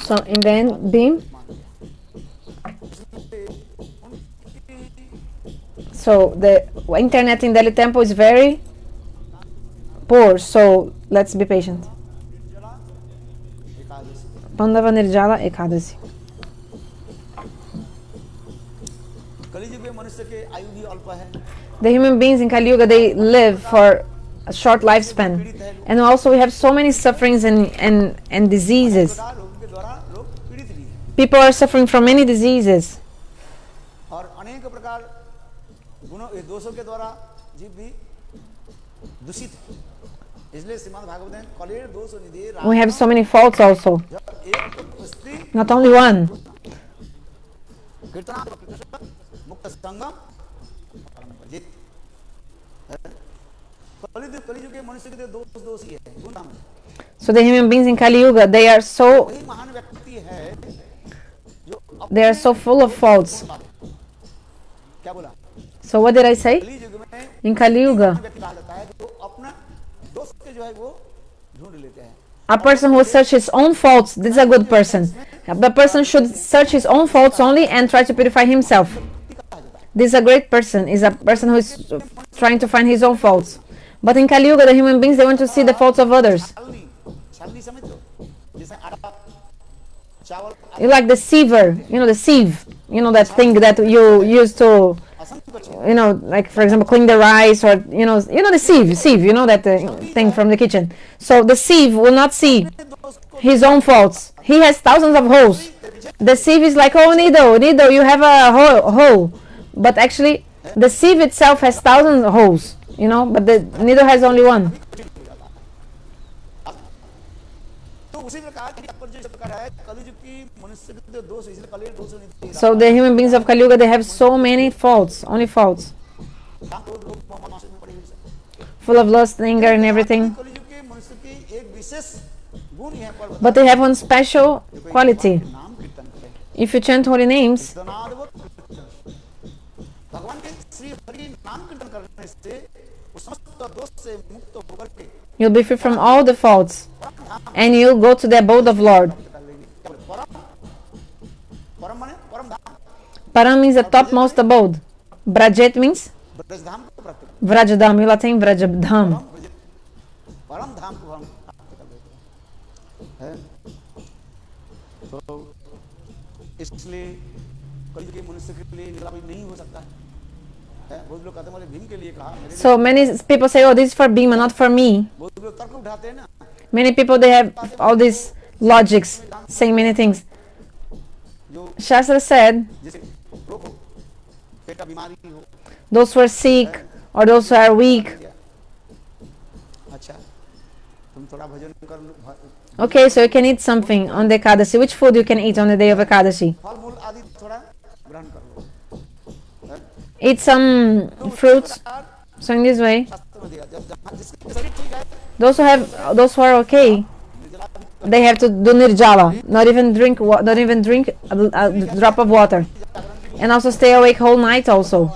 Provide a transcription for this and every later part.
So in the end, beam. So the internet in Delhi temple is very poor. So let's be patient. Pandava Nirjala Ekadashi. The human beings in Kali Yuga, they live for a short lifespan, and also we have so many sufferings and diseases. People are suffering from many diseases. We have so many faults also. Not only one. So the human beings in Kali Yuga, they are so full of faults. So what did I say? In Kali Yuga, a person who searches his own faults, this is a good person. The person should search his own faults only and try to purify himself. This is a great person, is a person who is trying to find his own faults. But in Kali Yuga, the human beings, they want to see the faults of others. You like the siever, the sieve, that thing that you use to, like for example, clean the rice, or the sieve, that thing from the kitchen. So the sieve will not see his own faults. He has thousands of holes. The sieve is like, oh, needle, you have a hole. But actually, the sieve itself has thousands of holes, but the needle has only one. So the human beings of Kali Yuga, they have so many faults, only faults. Full of lust, anger and everything. But they have one special quality. If you chant holy names, you'll be free from all the faults, and you'll go to the abode of Lord. Param means the topmost abode. Brajet means vraja dham. You'll attain vraja dham. So many people say, oh, this is for Bhima, not for me. Many people, they have all these logics, saying many things. Shastra said, those who are sick or those who are weak. Okay, so you can eat something on the Ekadashi. Which food you can eat on the day of Ekadashi? Eat some fruits. So in this way, those who are okay, they have to do nirjala, not even drink a drop of water, and also stay awake whole night. Also,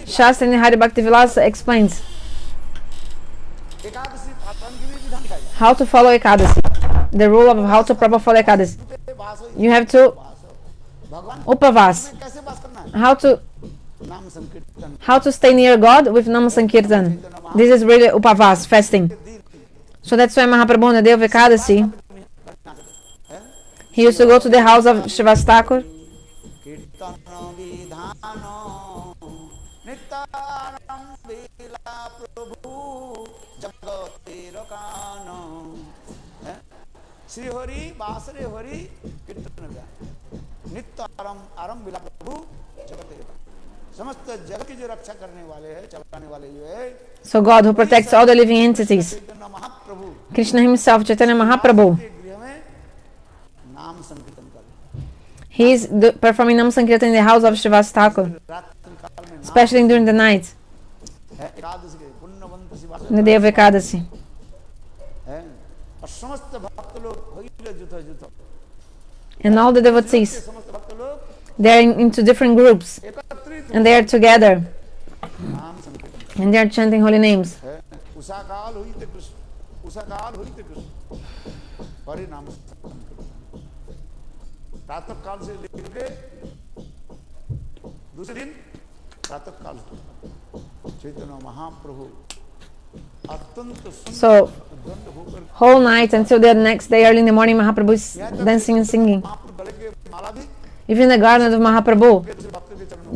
Shastra in Hari Bhakti Vilasa explains how to follow Ekadashi, the rule of how to properly follow Ekadashi. You have to upavas, how to stay near God with Nama Sankirtan. This is really upavas, fasting. So that's why Mahaprabhu on the day of Ekadashi, he used to go to the house of Srivas Thakur So God who protects all the living entities, Krishna himself, Chaitanya Mahaprabhu, he is performing Nama Sankirtan in the house of Srivas Thakur, especially during the night, in the day of Ekadashi. And all the devotees, they are into different groups, and they are together, and they are chanting holy names. परिणाम प्रातः काल से लेकर दूसरे दिन प्रातः काल Chaitanya Mahaprabhu So, whole night until the next day, early in the morning, Mahaprabhu is dancing and singing. Even the garland of Mahaprabhu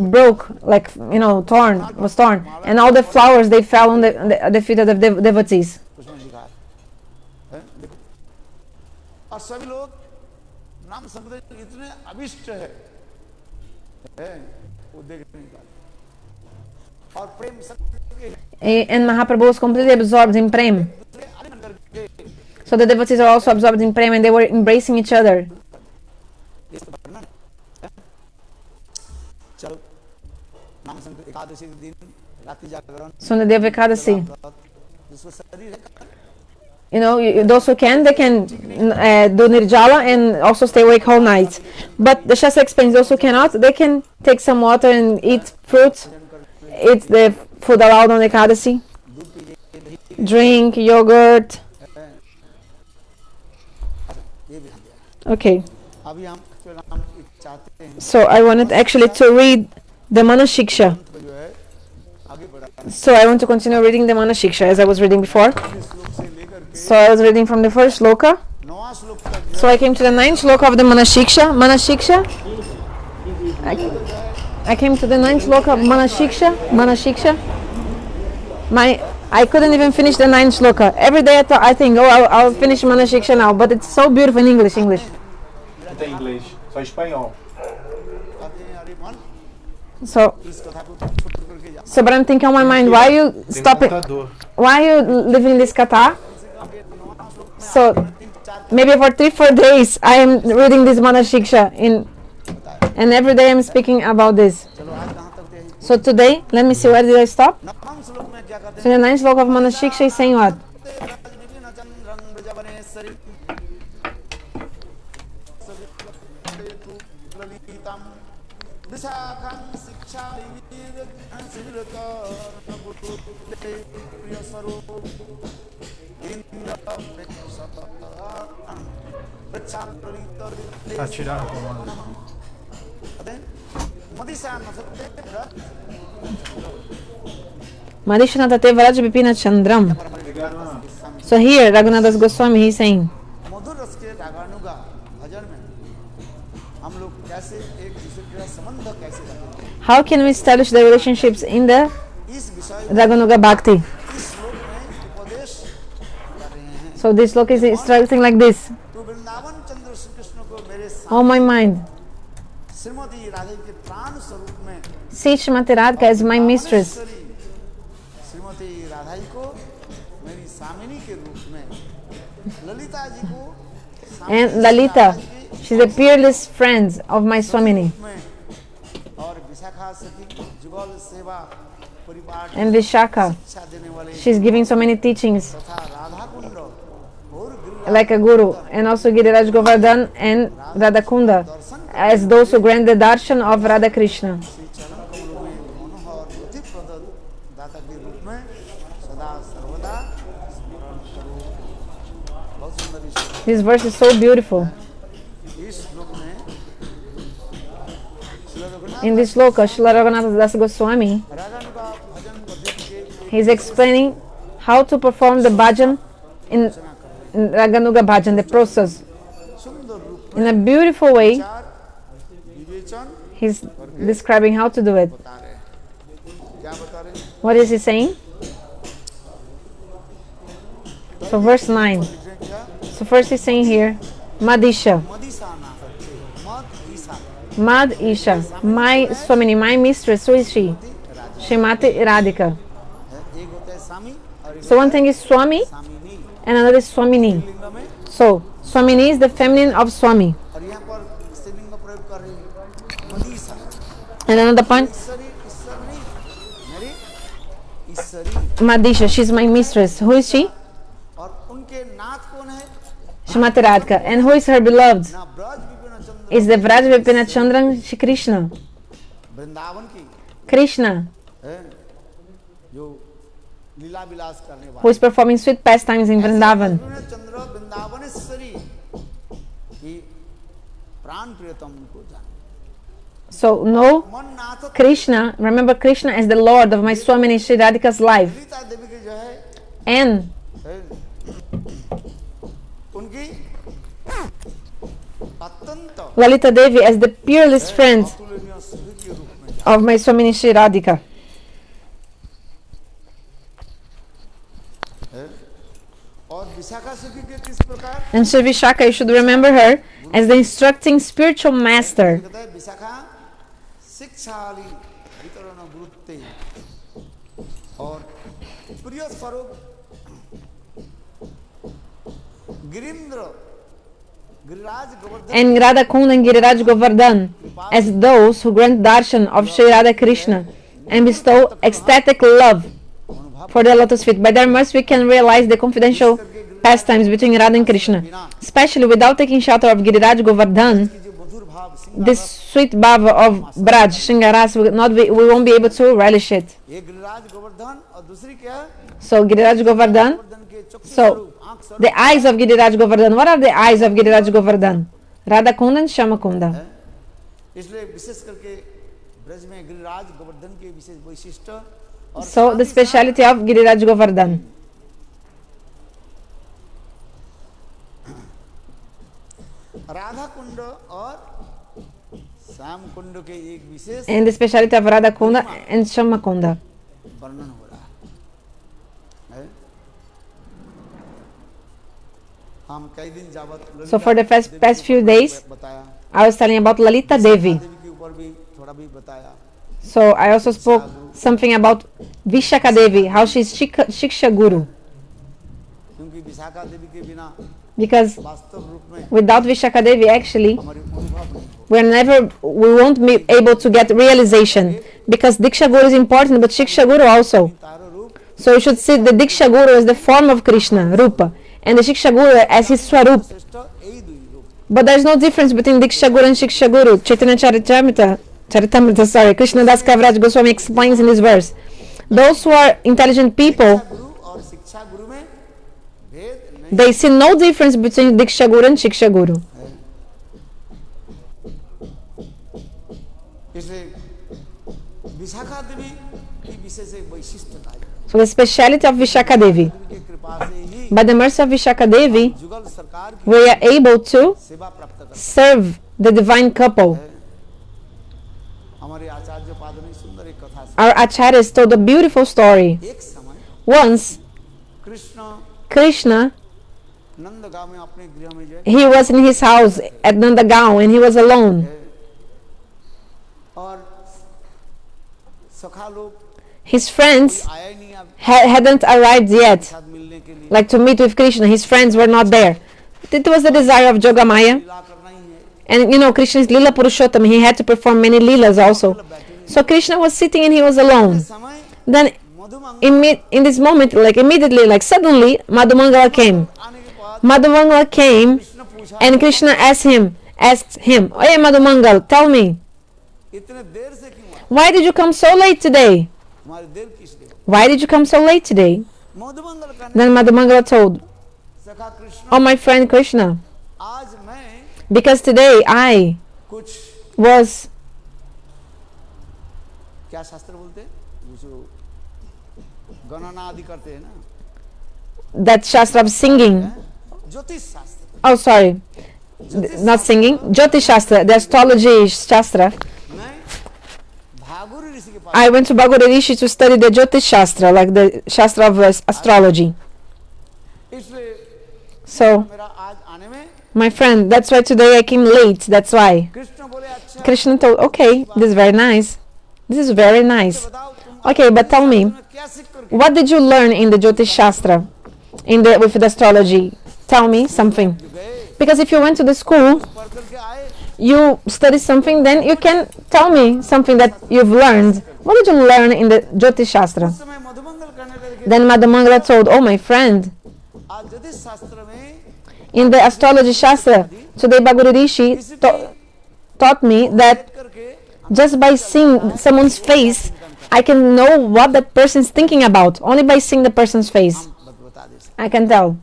broke, like, was torn. And all the flowers, they fell on the feet of the devotees. And Mahaprabhu was completely absorbed in Prem. So the devotees are also absorbed in Prem and they were embracing each other. So on the day of Ekadashi, those who can, they can do Nirjala and also stay awake whole night. But the Shastra explains those who cannot, they can take some water and eat fruit, eat the food allowed on Ekadashi, drink yogurt. Okay. So I wanted actually to read the Manah-shiksha. So I want to continue reading the Manah-shiksha as I was reading before. So I was reading from the first sloka. So I came to the 9th sloka of the Manah-shiksha. I came to the 9th sloka of Manah-shiksha. I couldn't even finish the 9th sloka. Every day I think, I'll finish Manah-shiksha now. But it's so beautiful in English. Não tem inglês, só espanhol. So but I'm thinking on my mind, why you living in this kata? So maybe for 3-4 days I am reading this Manah-shiksha and every day I'm speaking about this. So today, let me see, where did I stop? So the 9th sloka of Manah-shiksha is saying what? Tiraram com uma. Madhishanate vraja vipina chandram. So here, Raghunatha Goswami, he's saying, how can we establish the relationships in the Raganuga Bhakti? So this sloka is instructing like this. Oh my mind, see Srimati Radhika as my mistress. And Lalitha, she's the peerless friend of my Swamini. And Visakha, she's giving so many teachings like a guru, and also Giriraj Govardhan and Radhakunda as those who grant the darshan of Radha Krishna. This verse is so beautiful. In this sloka, Srila Raghunatha Goswami, he's explaining how to perform the bhajan in Raganuga bhajan, the process. In a beautiful way, he's describing how to do it. What is he saying? So verse 9. So first he's saying here, Madisha. Mad Isha, my Swamini, my mistress, who is she? Srimati Radhika. So one thing is Swami and another is Swamini. So Swamini is the feminine of Swami. And another point, Madisha, she's my mistress. Who is she? Srimati Radhika. And who is her beloved? Is the vraja vipina chandran Shri Krishna. Krishna, who is performing sweet pastimes in Vrindavan. प्राण प्रियतम को जान। So know मन नाथ Krishna, remember Krishna as the Lord of my Swamini Sri Radhika's life. Lalita Devi के जो है And उनकी अत्यंत Lalita Devi as the peerless friend अतुलनीय सुखी के रूप में of my Swamini Sri Radhika. और विशाखा सुखी के किस प्रकार And Sri Visakha, you should remember her as the instructing spiritual master. कहता है विशाखा शिक्षाली वितरण वृत्ति और प्रिय स्वरूप Girindra Giriraj Govardhan And Radha Kund and Giriraj Govardhan as those who grant darshan of Sri Radha Krishna and bestow ecstatic love for the lotus feet. By their mercy we can realize the confidential pastimes between Radha and Krishna. Especially without taking shelter of Giriraj Govardhan, की जो मधुर भाव Singh this sweet bhava of Braj, Shingaras, we won't be able to relish it. ये गिरिराज गोवर्धन और दूसरी क्या है So Giriraj Govardhan, Govardhan के चक्षु So, स्वरूप आंख स्वरूप the eyes of Giriraj Govardhan. What are the eyes of Giriraj Govardhan? Radha Kunda and Shama Kunda. इसलिए विशेष करके ब्रज में गिरिराज गोवर्धन के विशेष वैशिष्ट और So the speciality of Giriraj Govardhan. Radha Kund और श्याम कुंड के एक विशेष And the speciality of Radha Kunda and Shama Kunda. वर्णन हो रहा है हम कई दिन जावत So for the past few days, बताया I was telling about Lalita Devi. देवी के ऊपर भी थोड़ा भी बताया So I also spoke something about Visakha Devi, how she's Shiksha Guru. क्योंकि विशाखा देवी के बिना Because वास्तव रूप में without Visakha Devi, actually, हमारी अनुभव नहीं हो we won't be able to get realization. Because Diksha Guru is important, but Shiksha Guru also. तारो रूप So you should see the Diksha Guru as the form of Krishna, Rupa, and the Shiksha Guru as his Swarup. श्रेष्ठ यही दुई रूप But there's no difference between Diksha Guru and Shiksha Guru. Chaitanya Charitamrita, Krishna Das Kaviraj Goswami explains in this verse. Those who are intelligent people, गुरु और शिक्षा गुरु में भेद नहीं they see no difference between Diksha Guru and Shiksha Guru. इसलिए विशाखा देवी की विशेष एक वैशिष्टता है So the speciality of Visakha Devi. देवी की कृपा से ही By the mercy of Visakha Devi, जुगल सरकार की we are able to सेवा प्राप्त कर serve the divine couple. हमारे आचार्य पाद ने सुंदर एक कथा से Our acharyas told a beautiful story. एक समय Once, कृष्ण Krishna, नंद गांव में अपने गृह में जो है he was in his house at Nandagaon and he was alone. और सखा लोग His friends आया ही नहीं अब hadn't arrived yet, साथ मिलने के लिए like to meet with Krishna. His friends were not there. It was the desire of Jogamaya. लीला करना ही है And you know, Krishna is Lila Purushottam. He had to perform many Leelas also. So Krishna was sitting and he was alone. समय Then Madhumangal in this moment, like immediately, like suddenly, Madhumangala came. आने के बाद Madhumangala came Krishna पूछा and Krishna asked him, Hey Madhumangal, tell me, इतने देर से क्यों आए why did you come so late today? हमारी देर किस लिए Why did you come so late today? Madhumangal कहने Then Madhumangala told, सखा Krishna Oh my friend Krishna, आज मैं because today I कुछ was, क्या शास्त्र बोलते हैं वो जो गणना आदि करते हैं ना that Shastra of singing. ज्योतिष शास्त्र Oh sorry, not singing, Jyotish Shastra, the astrology Shastra. मैं भागुर ऋषि के पास I went to Bhagavad Rishi to study the Jyotish Shastra, like the Shastra of astrology. इसलिए So, मेरा आज आने में my friend, that's why today I came late, that's why. Krishna बोले अच्छा Krishna told, okay, this is very nice. This is very nice. बताओ तुम Okay, but tell me, तुम्हें क्या सीख करके what did you learn in the Jyotish Shastra, with the astrology? Tell me something. गए Because if you went to the school, पढ़ करके आए you study something, then you can tell me something that you've learned. What did you learn in the Jyotish Shastra? उस समय मधुमंगल कहने लगे Then Madhumangala told, oh my friend, आज ज्योतिष शास्त्र में in the astrology Shastra, today Bhagavad Rishi taught me that करके just by seeing someone's face, I can know what that person's thinking about. Only by seeing the person's face, बता दे I can tell.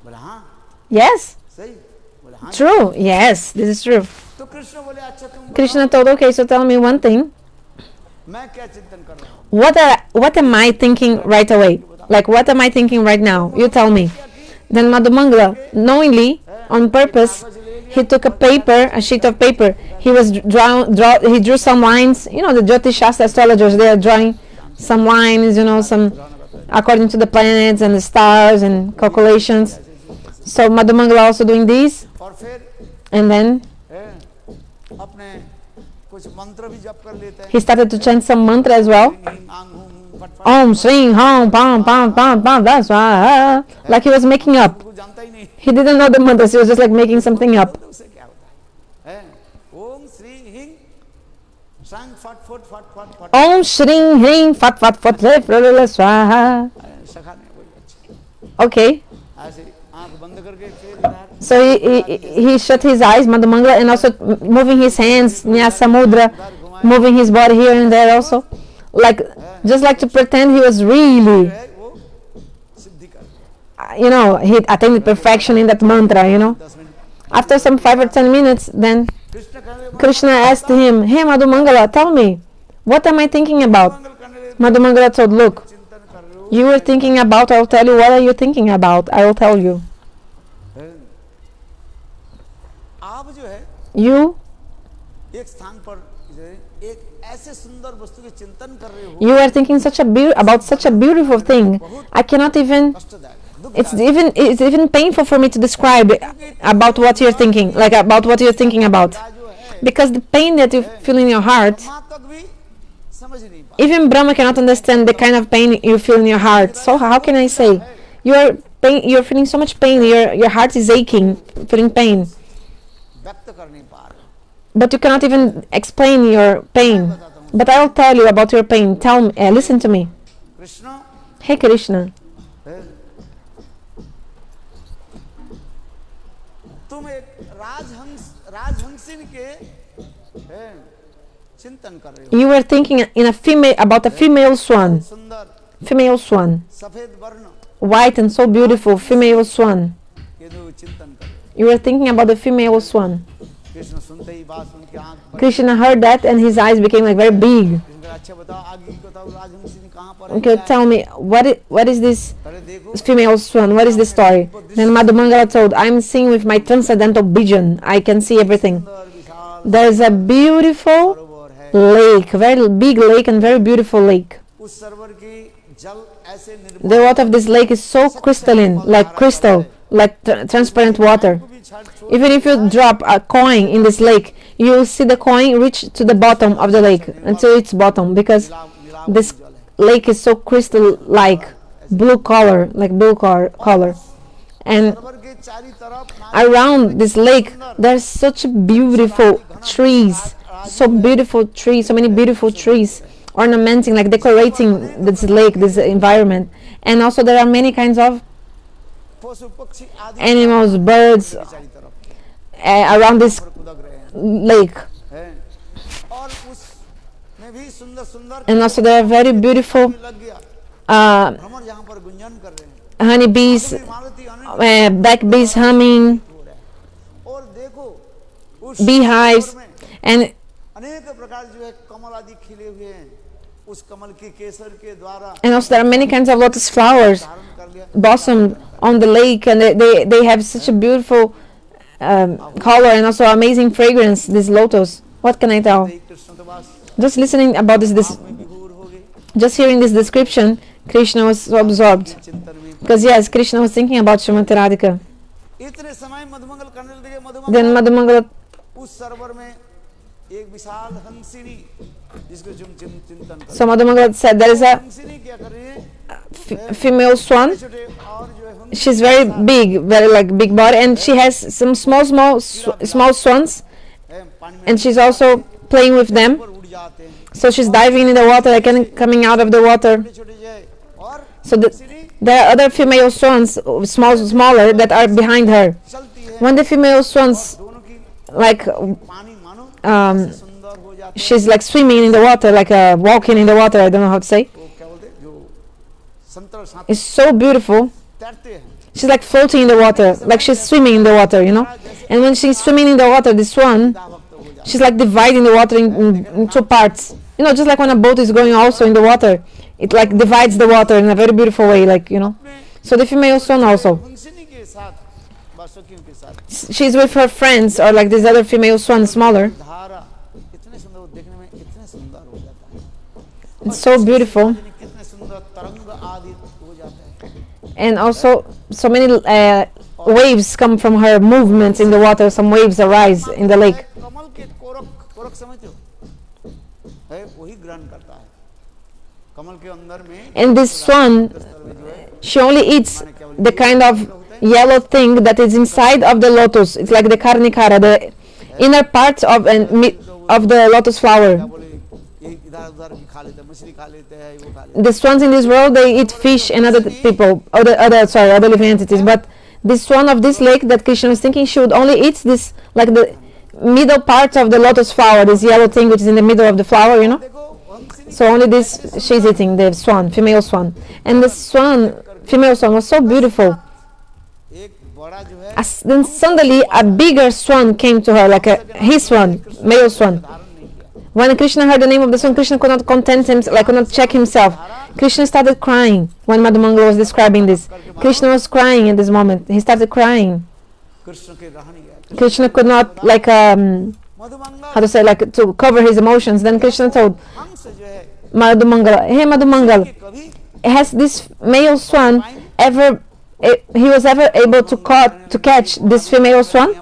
बोले हाँ Yes? सही बोले True. Yes, this is true. तो कृष्ण बोले अच्छा तुम Krishna told, okay, so tell me one thing. मैं क्या चिंतन कर रहा हूँ What am I thinking right away? Like, what am I thinking right now? You tell me. Then Madhumangala, knowingly, on purpose, he took a sheet of paper. He was he drew some lines. You know, the Jyotish Shastra astrologers, they are drawing some lines, you know, some according to the planets and the stars and calculations. So Madhumangala also doing these. और फिर And then अपने कुछ मंत्र भी जप कर लेते हैं he started to chant some mantra as well. Om Shri Hom Pam Pam Pam Pam. That's why, like he was making up. को जानता ही नहीं He didn't know the mantras. He was just like making something up. उससे क्या होता है ओम श्री हिंग सांग फट फट फट फट फट Om Shri Hring Fat Fat Fat Swaha. सखा ने बोली अच्छा Okay. ऐसे आंख बंद करके फिर इधर So he shut his eyes, Madhumangala, and also moving his hands, Nyasa Mudra, moving his body here and there also. Like, just like to pretend he was really, है वो सिद्धि कर you know, he attained perfection in that mantra, you know. 10 minute After some 5 or 10 minutes, then Krishna कहने Krishna asked him, hey Madhumangala, tell me, what am I thinking about? मंगल करने Madhumangala told, look, चिंतन कर रहे हो you were thinking about, I'll tell you, what are you thinking about? I will tell you. आप जो है You एक स्थान पर एक ऐसे सुंदर वस्तु के चिंतन कर रहे हो You are thinking about such a beautiful thing. I cannot even. कष्टदायक It's even painful for me to describe about what you're thinking, like about what you're thinking about, जो है because the pain that you feel in your heart, वहां तक भी समझ नहीं पा even Brahma cannot understand the kind of pain you feel in your heart. So how can I say you're feeling so much pain? Your heart is aching, feeling pain, व्यक्त कर नहीं पा रहे but you cannot even explain your pain. But I will tell you about your pain. Tell me, listen to me. Krishna Hey Krishna, तुम एक राजहंसिन के चिंतन कर रहे हो you were thinking about a female swan, सुंदर सफेद वर्ण white and so beautiful female swan. ये जो चिंतन कर रहे हो You were thinking about the female swan. Krishna सुनते ही बात सुन के आंख बंद Krishna heard that and his eyes became like very big. Krishna कहा, अच्छा बताओ आगे बताओ राजहंसिन कहाँ पर है Okay, tell me, what is this अरे देखो female swan? What is this story? Then Madhumangala told, I'm seeing with my transcendental vision. I can see everything. सुंदर विशाल There is a beautiful सरोवर है lake, very big lake and very beautiful lake. उस सरोवर की जल ऐसे निर्मल The water of this lake is so crystalline, like crystal, like transparent water. भी छाट छोड़ Even if you drop a coin in this lake, you will see the coin reach to the bottom of the lake, until its bottom, because Nilav this जल है lake is so crystal-like, blue color, like blue color. And सरोवर के चारी तरफ ना around this lake, there's such beautiful trees, so many beautiful trees, ornamenting, like decorating this lake, this environment. And also there are many kinds of पशु पक्षी आदि animals, birds के चारी तरफ around this कुदक रहे हैं lake. और उसमें भी सुंदर सुंदर And also there are very beautiful लग गया भ्रमर यहाँ पर गुंजन कर रहे हैं honeybees, मालती अनेक black bees humming, हो रहा है और देखो उस beehives, सरोवर में and अनेक प्रकार जो है कमल आदि खिले हुए हैं उस कमल के केसर के द्वारा also there are many kinds of lotus flowers धारण कर लिया blossomed on the lake, and they have such a beautiful color and also amazing fragrance, this lotus. What can I tell? Krishna तो बस Just listening about this में विभोर हो गए just hearing this description, Krishna was so absorbed, चिंतन में because yes, Krishna was thinking about Srimati Radhika. इतने समय मधुमंगल करने लगे Then मधुमंगल Madhumangala, उस सरोवर में एक विशाल हंसिनी जिसको चिंतन कर so Madhumangala said there is a हंसिनी क्या कर रही है female swan. छोटे और जो है हंस She's very big, very like big body, and she has some small swans, पानी में and she's also playing with them. ऊपर उड़ जाते हैं So she's diving in the water, like coming out of the water. छोटे छोटे जो है और So Hansini there are other female swans, smaller, that are behind her. चलती है When the female swans, दोनों की like, पानी मानो सुंदर हो जाते हैं she's like swimming in the water, like walking in the water, I don't know how to say. वो क्या बोलते हैं जो संतर साथ It's so beautiful. तैरते हैं She's like floating in the water, like she's swimming in the water, you know. And when she's swimming in the water, the swan, she's like dividing the water in two parts. You know, just like when a boat is going also in the water, it like divides the water in a very beautiful way, like, you know. So the female swan also, she's with her friends, or like this other female swan, smaller. It's so beautiful. And also so many waves come from her movements in the water. Some waves arise in the lake. And this swan, she only eats the kind of yellow thing that is inside of the lotus. It's like the karnikara, the inner part of the lotus flower. The swans in this world, they eat fish and other people, other living entities. But this swan of this lake that Krishna was thinking, she would only eat this, like the middle part of the lotus flower, this yellow thing which is in the middle of the flower, you know. So only this she's eating, the swan, female swan. And the swan, female swan, was so beautiful. Then suddenly a bigger swan came to her, like his swan, male swan. When Krishna heard the name of the swan, Krishna could not content himself, like could not check himself. Krishna started crying when Madhumangala was describing this. Krishna was crying at this moment. He started crying. Krishna could not, like, how to say, like, to cover his emotions. Then Krishna told Madhumangala, hey Madhumangala, has this male swan he was ever able to catch this female swan?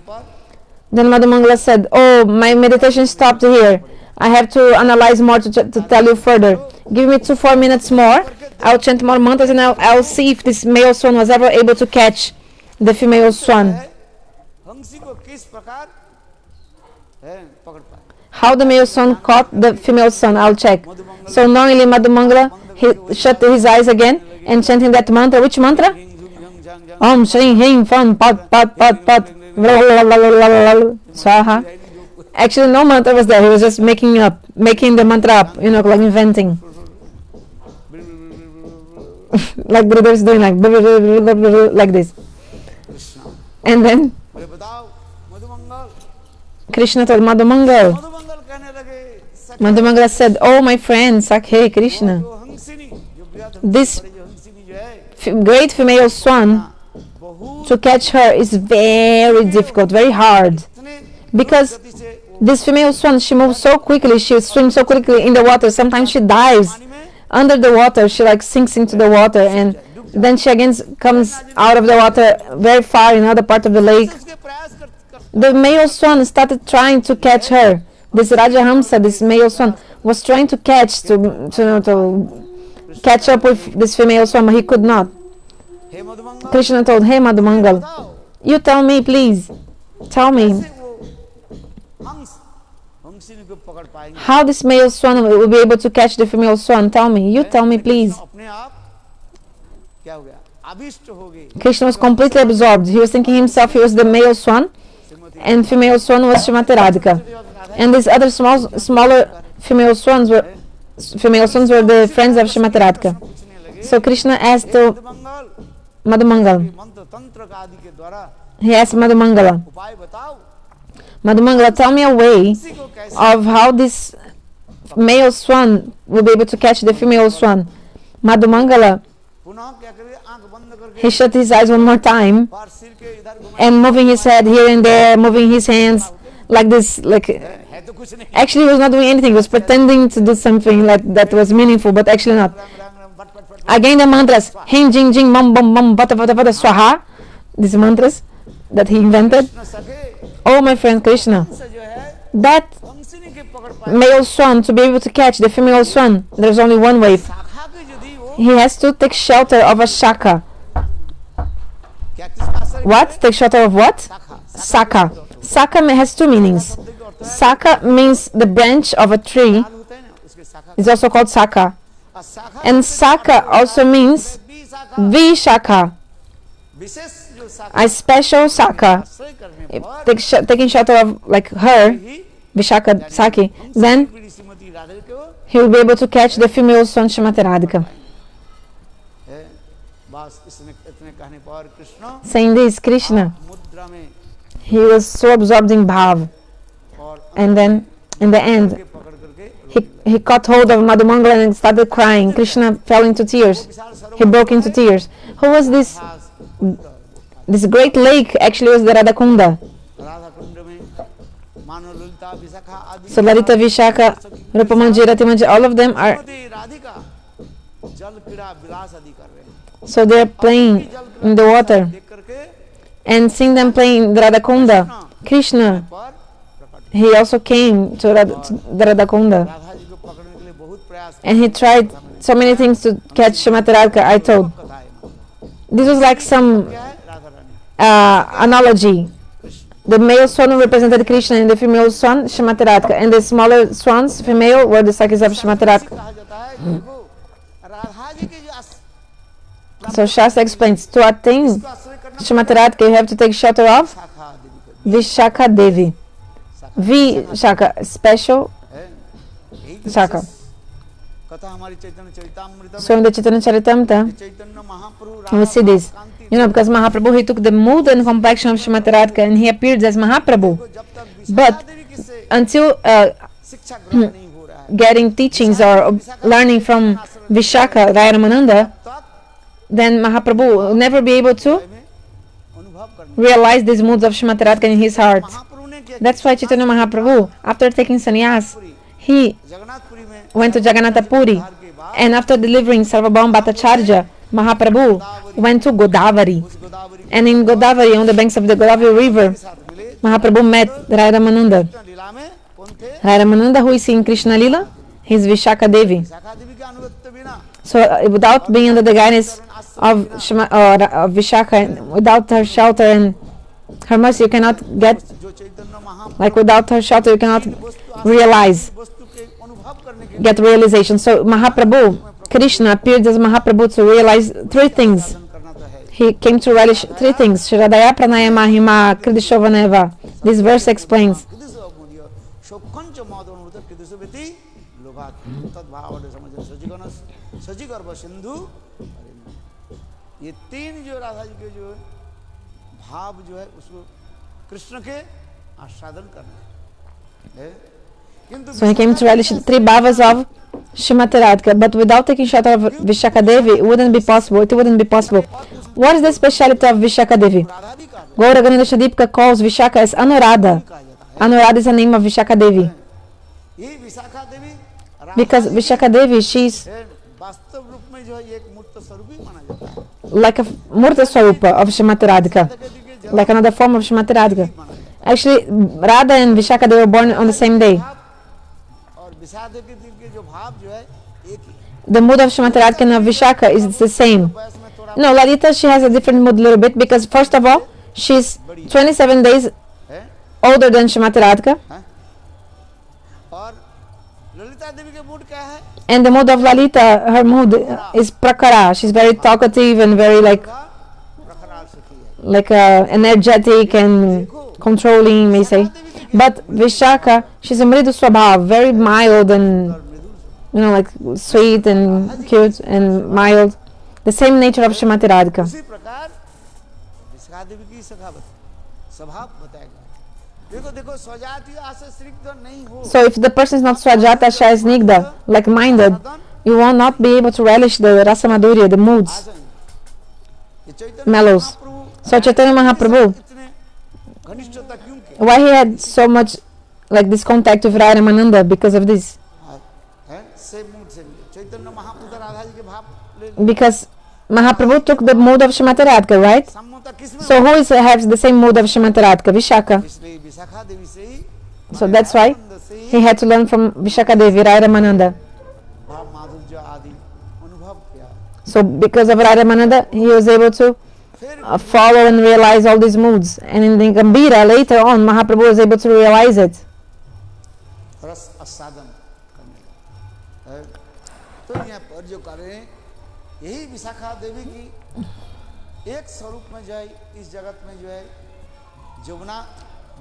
Then Madhumangala said, oh, my meditation stopped here. I have to analyze more to tell you further. Give me 2-4 minutes more. I'll chant more mantras and I'll see if this male swan was ever able to catch the female swan. How the male swan caught the female swan, I'll check. So knowingly Madhumangala, he shut his eyes again and chanting that mantra. Which mantra? Om Shri Him Fam Pat Pat Pat Pat Swaha. Actually, no mantra was there. He was just making the mantra up, you know, like inventing. Like Gurudev is doing, like this. And then Krishna told Madhumangala. Madhumangala said, oh my friend, Sakhi Krishna, this great female swan, to catch her is very difficult, very hard. Because this female swan, she moves so quickly, she swims so quickly in the water. Sometimes she dives under the water, she like sinks into the water, and then she again comes out of the water very far in another part of the lake. The male swan started trying to catch her. This Rajahamsa, this male swan, was trying to catch catch up with this female swan, but he could not. Krishna told, hey Madhumangala, you tell me, please, tell me how this male swan will be able to catch the female swan. Tell me, you tell me, please. Krishna was completely absorbed. He was thinking himself he was the male swan, and female swan was Srimati Radhika. And these other smaller female swans were the friends of Srimati Radhika. So Krishna asked to Madhumangala. He asked Madhumangala, Madhumangala, tell me a way of how this male swan will be able to catch the female swan. Madhumangala, he shut his eyes one more time and moving his head here and there, moving his hands like this, like actually he was not doing anything, he was pretending to do something like that was meaningful, but actually not. Again the mantras, Hing Jing Jing Bam Bam Bam Bata Bata Bata Swaha, these mantras that he invented. Oh my friend Krishna, that male swan, to be able to catch the female swan, there's only one way. He has to take shelter of a shaka. What? Take shelter of what? Sakha. Sakha has two meanings. Sakha means the branch of a tree. It's also called sakha. And sakha also means Visakha, a special sakha. Taking shelter of like her, Visakha, Sakhi, then he will be able to catch the female swan Srimati Radhika. Saying this, Krishna, He was so absorbed in bhava, और and then in the end पकड़ करके he caught hold of Madhumangala and started crying. Krishna fell into tears. He broke into tears. Who was this? This great lake actually was the Radhakunda. Radha Kund में मानो ललिता विशाखा आदि So Lalitha, Visakha, Rupamanji, Ratimanji, all of them are, Shrimati Radhika जल क्रीड़ा विलास आदि कर रहे हैं so they're playing in the water. देख करके And seeing them playing in the Radhakunda, Krishna, पर प्रकट he also came to the Radhakunda. Radha ji को पकड़ने के लिए बहुत प्रयास And he tried so many things to catch Srimati Radhika, I told. कथा है This was like some क्या है Radha Rani analogy. The male swan represented Krishna and the female swan, Srimati Radhika. And the smaller swans, female, were the sakhis of Srimati Radhika. कहा जाता है देखो राधा जी के जो So Shastra explains, to attain आश्रय करना Srimati Radhika, you have to take shelter of शाखा देवी को Visakha Devi. Visakha, special है यही तो Shaka. कथा हमारी चैतन्य Charitamrita So in the Chaitanya Charitamrita, में Chaitanya Mahaprabhu we see this. You know, because Mahaprabhu, he took the mood and complexion of Srimati Radhika and he appeared as Mahaprabhu. जब तक But Vishakha देवी किससे until शिक्षा ग्रहण नहीं हो रहा है getting teachings or learning from Visakha, Ramananda, तब then Mahaprabhu will never be able to में अनुभव करने realize these moods of Srimati Radhika in his heart. महाप्रभु ने क्या That's why Chaitanya Mahaprabhu, after taking sannyas, he Jagannathpuri में went to Jagannath Puri, के बाद and after delivering Sarvabhauma Bhattacharya, Mahaprabhu went to Godavari. उस Godavari And in Godavari, on the banks of the Godavari river, के साथ मिले Mahaprabhu met Ramananda. लीला में कौन थे Ramananda, who is in Krishna Lila, he is Visakha Devi. Vishakha देवी के अनुगत्य बिना So without being under the guidance of of Visakha, and without her shelter and her mercy, you cannot get, जो Chaitanya Mahaprabhu like without her shelter, you cannot realize, वस्तु के अनुभव करने के get realization. So Mahaprabhu, Krishna appeared as Mahaprabhu to realize three things. साधन करना तो है He came to relish three things. Shradaya Pranaya Mahima Kridishovaneva. This verse explains. कृदिश अमूल्य शोकंच मदोनुत कृदिश व्यति लोभात तद्भाव समझ सजीगर्भ सिंधु ये तीन जो राधा जी के जो भाव जो है उसको कृष्ण के आस्वादन करना है किंतु So he came to relish three bhavas of Srimati Radhika, but without taking shelter of Visakha Devi, it wouldn't be possible. It wouldn't be possible. What is the speciality of Visakha Devi? Radha भी कहा Gaura Ganesha Deepika calls Visakha as Anuradha. जाता है Anuradha is the name of Visakha Devi. ये विशाखा देवी Because Visakha Devi, she's वास्तव रूप में जो है एक मूर्त स्वरूप ही माना जाता है like a Murta Swarupa of Srimati Radhika, like another form of Srimati Radhika. Actually, Radha and Visakha, they were born on the same day. और विषाद के जो भाव जो है एक ही The mood of Srimati Radhika and of Visakha is the same. वयस में थोड़ा No, Lalitha, she has a different mood a little bit because first of all, she's 27 days है older than Srimati Radhika, और ललिता देवी के mood क्या है and the mood of Lalita, her mood is prakara. She's very talkative and very प्रखराल सखी है like energetic and controlling, may say. But Visakha, she's a mridu swabhav, very mild and like sweet and cute and mild. The same nature of Srimati Radhika. उसी प्रकार विशाखा देवी की सखावत स्वभाव बताएगा देखो देखो स्वजाति आसे श्रीक्त नहीं हो So if the person is not swajata shaisnigda, like minded, you will not be able to relish the rasa madhurya, the moods, ये चैतन्य mellows. महाप्रभु So Chaitanya Mahaprabhu, इतने घनिष्ठता क्यों की why he had so much like this contact with Ramananda? Because of this. है same mood से चैतन्य महाप्रभु राधा जी के भाव ले Because Mahaprabhu took the mood of Srimati Radhika, right? सम्मता किसमें So who has the same mood of Srimati Radhika? Visakha. इसलिए विशाखा देवी से ही So that's why आनंद से ही he had to learn from Visakha Devi, Ramananda. भाव माधुर्य आदि अनुभव किया So because of Ramananda, he was able to फिर follow and realize all these moods. And in the Gambhira, later on, Mahaprabhu was able to realize it. रस आस्वादन करने लगा है। तो यहाँ पर जो करें यही विशाखा देवी की एक स्वरूप में जो है इस जगत में जो है Jamuna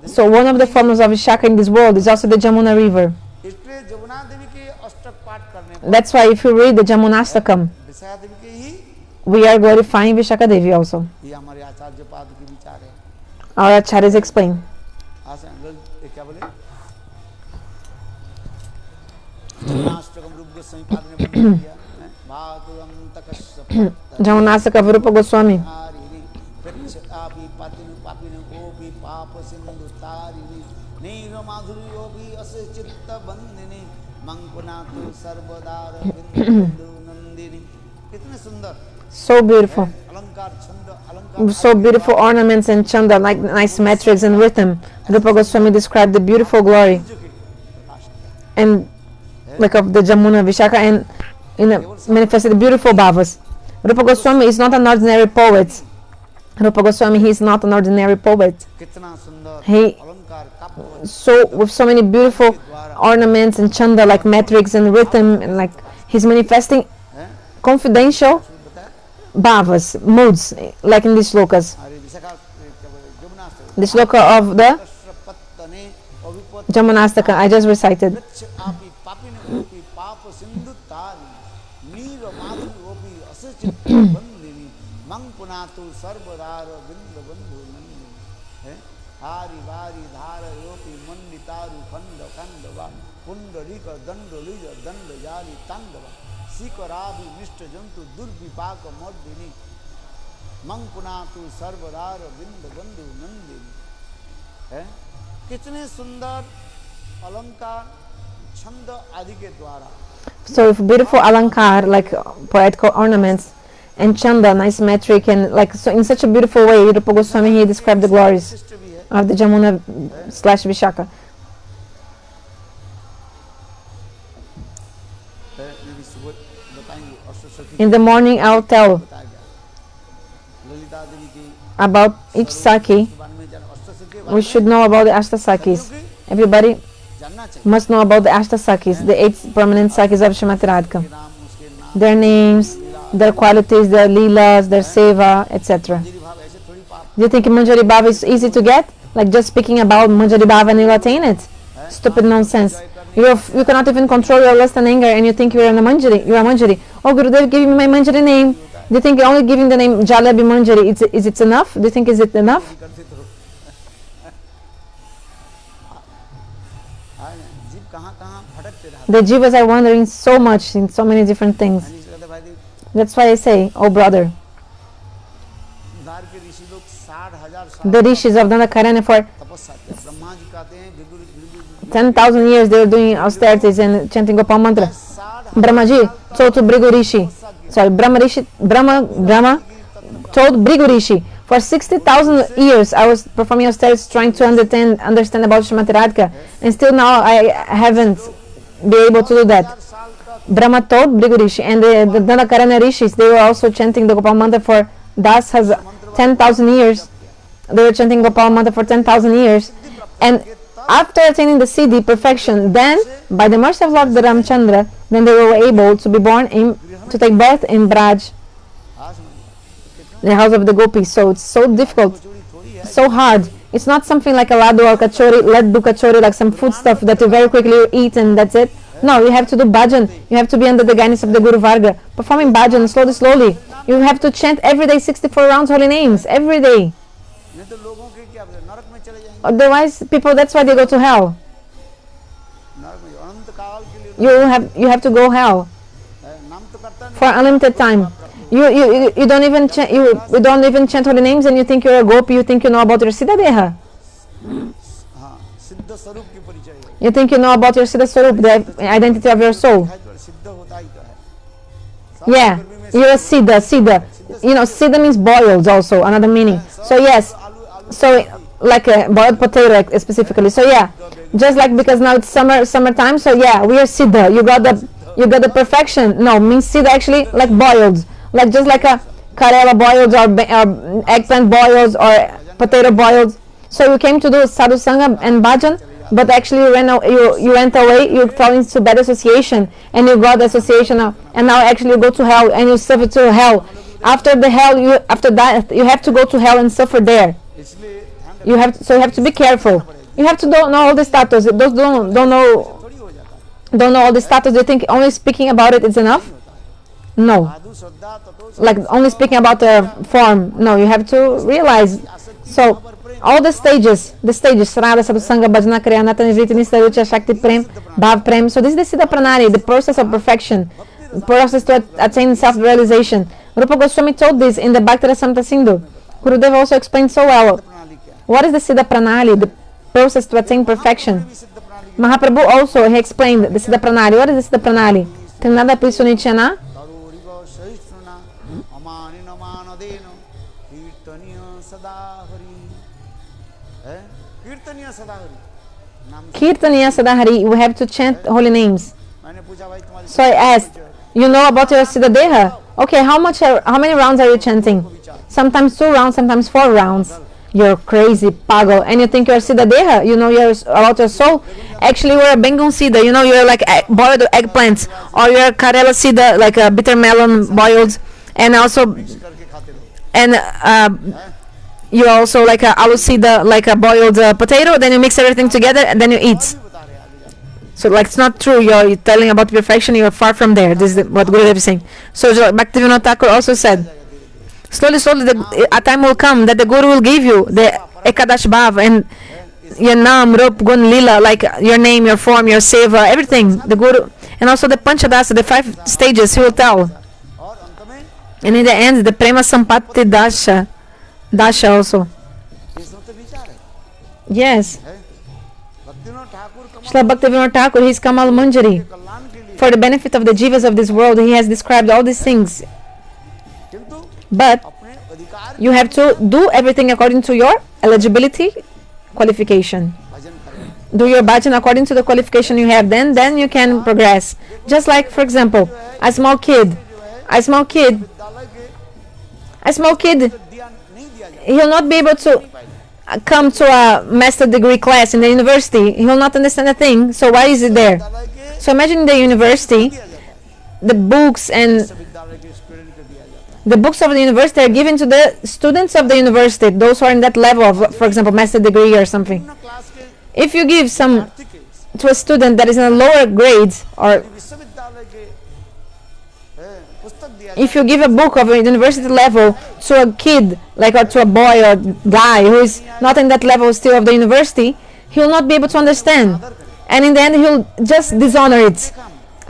So one of the forms of Visakha in this world is also the Jamuna river. इसलिए जमुना देवी के अष्टक पाठ करने पर That's why if you read the Jamunastakam, Vishakha देवी के ही we are glorifying Visakha Devi also. ये हमारे आचार्य पाद के विचार है Our acharyas explain. आसन ये क्या बोले जन्माष्टकम रूप गोस्वामी पाद ने बंद किया भागवम तकस्य Jamunasaka Rupa Goswami. तारिणी प्रत्यक्षापि पातिनु पापिनु ओपि पाप सिंधु तारिणी नीर माधुर्योपि अस्य चित्त बंदिनी मंकुनातु सर्वदार बिंदु नंदिनी कितने सुंदर So beautiful. अलंकार छंद अलंकार So beautiful ornaments and chanda, like nice metrics and rhythm. Rupa Goswami described the beautiful glory and like of the Jamuna Visakha and manifested the beautiful bhavas. Rupa Goswami is not an ordinary poet. Rupa Goswami, he is not an ordinary poet. कितना सुंदर He अलंकार काव्य so with so many beautiful ornaments and chanda, like metrics and rhythm, and like he's manifesting confidential bhavas, moods, like in these slokas. अरे Vishakha Jamuna The sloka of the पत्तने अभिपत Jamunastaka I just recited. प्रत्यक्षापि पापिनु ओपि पाप सिंधु तारिणी नीर माधुर्योपि अस्य चित्त बंदिनी मंकुनातु सर्वदार बिंदु बंधु नंदिनी है हारी बारी धार योपि मंडितारु खंड खंडवा पुंडरीक दंड लीज दंड जाली तांडवा शिखराभि मिष्ट जंतु दुर्विपाक मर्दिनी मंकुनातु सर्वदार बिंदु बंधु नंदिनी है कितने सुंदर अलंकार छंद आदि के द्वारा So with beautiful alankar, like poetical ornaments, and chanda, nice metric, and like so in such a beautiful way, Rupa Goswami he described the glories विशिष्ट भी है of the Jamuna / Visakha. ये सुबह बताएंगे अष्टसखी In the morning, I'll tell बताया गया ललिता देवी की about each sakhi. बारे में जान अष्टसखी We should know about the Ashtasakis. Everybody जानना चाहिए must know about the Ashtasakis, the 8 prominent sakis of Srimati Radhika. नाम उसके नाम Their names, their qualities, their leelas, their seva, etc. मेरी भाव ऐसे थोड़ी पाप Do you think Manjari Bhava is easy to get? Like just speaking about Manjari Bhava and you'll attain it? Stupid nonsense. You cannot even control your lust and anger and you think you are a Manjari. You are Manjari. Oh, Gurudev, give me my Manjari name. Do you think only giving the name Jalebi Manjari, is it enough? Do you think is it enough? करते तो जीव कहाँ कहाँ भटकते रहते The jivas are wandering so much in so many different things. हैं इसलिए कहते भाई देव That's why I say, oh brother, उधार के ऋषि लोग 60,000 साल the rishis of Dandakarana for तपस्या किया ब्रह्मा जी कहते हैं 10,000 years they were doing austerities and chanting Gopal mantra. 60,000 Brahmaji told to Bhrigu Rishi, sorry, Brahma told Bhrigu Rishi, for 60,000 years I was performing austerities trying to understand about Srimati Radhika, and still now I haven't been able to do that. साल तक Brahma told Bhrigu Rishi, and the Dandakarana Rishis, they were also chanting the Gopal mantra for Das has 10,000 years. They were chanting Gopal mantra for 10,000 years, and after attaining the Siddhi perfection, then by the mercy of Lord Ramchandra, then they were able to be born to take birth in Braj, the house of the gopis. So it's so difficult, चोरी थोड़ी है so hard. It's not something like a laddu or laddu kachori, like some food stuff that you very quickly eat and that's it. No, you have to do bhajan. You have to be under the guidance of the Guru Varga, performing bhajan slowly. You have to chant every day 64 rounds holy names every day. नहीं तो लोगों के क्या नरक में चले जाएंगे Otherwise, people, that's why they go to hell. नरक में अनंत काल के लिए You have to go hell नाम तो करता नहीं for unlimited time. You don't even chant holy names, and you think you're a gopi. You think you know about your Siddha Deha. हाँ सिद्ध स्वरूप की परिचय है You think you know about your Siddha Swarup, the identity of your soul. सिद्ध होता ही तो है Yeah, you're a Siddha. You know, Siddha means boiled also, another meaning. So yes, so like a boiled potato like, specifically. So yeah, just like because now it's summertime, so yeah, we are Siddha. You got the perfection. No, means Siddha actually like boiled. Like just like a Karela boiled or eggplant boiled or potato boiled. So you came to do sadhu sangha and bhajan, but actually you went away, you fell into bad association, and you got the association, and now actually you go to hell and you suffer to hell. After the hell, after that you have to go to hell and suffer there. इसलिए ध्यान You have to be careful. You have to know all the status. Those don't know थोड़ी हो जाता है don't know all the status. They think only speaking about it is enough. No. साधु श्रद्धा ततो Like only speaking about the form. No, you have to realize So, all the stages, Radha, Sadhusanga, Bhajana, Kriya, Nata, Nivritti, Nista, Rucha, Shakti, Prem, Bhav, Prem. So, this is the Siddha Pranali, the process of perfection, process to attain self-realization. Rupa Goswami told this in the Bhakti Rasamrita Sindhu. Gurudev also explained so well. What is the Siddha Pranali, the process to attain perfection? Mahaprabhu also, he explained the Siddha Pranali. What is the Siddha Pranali? Trinada Prisunichana. Kirtaniya Sadahari, we have to chant holy names. So I asked, you know about your Siddha Deha? Okay, how many rounds are you chanting? Sometimes 2 rounds, sometimes 4 rounds. You're crazy, pagal. And you think you're Siddha Deha? You know you're about your soul? Actually, you're a Bengal Siddha. You know, you're like boiled eggplants. Or you're Karela Siddha, like a bitter melon boiled. And also, you're also like a Alu Siddha, like a boiled potato. Then you mix everything together and then you eat. So like it's not true. You're telling about perfection. You're far from there. This is what Gurudev is saying. So Bhaktivinoda Thakur also said, slowly, a time will come that the Guru will give you the Ekadashi Bhava and your Nam, Rup, Gun, Lila, like your name, your form, your seva, everything. The Guru, and also the Panchadasa, the 5 stages, he will tell. And in the end, the Prema Sampatti Dasha also. Yes. Srila Bhaktivinoda Thakur, he is Kamal Manjari. For the benefit of the jivas of this world, he has described all these things. But you have to do everything according to your eligibility qualification. Do your bhajan according to the qualification you have, then you can progress. Just like, for example, a small kid, he will not be able to come to a master degree class in the university. He will not understand a thing. So why is it there? So imagine in the university, the books and the books of the university are given to the students of the university, those who are in that level of, for example, master degree or something. If you give some to a student that is in a lower grade, or if you give a book of a university level to a kid, like, or to a boy or guy who is not in that level still of the university, he will not be able to understand, and in the end he'll just dishonor it.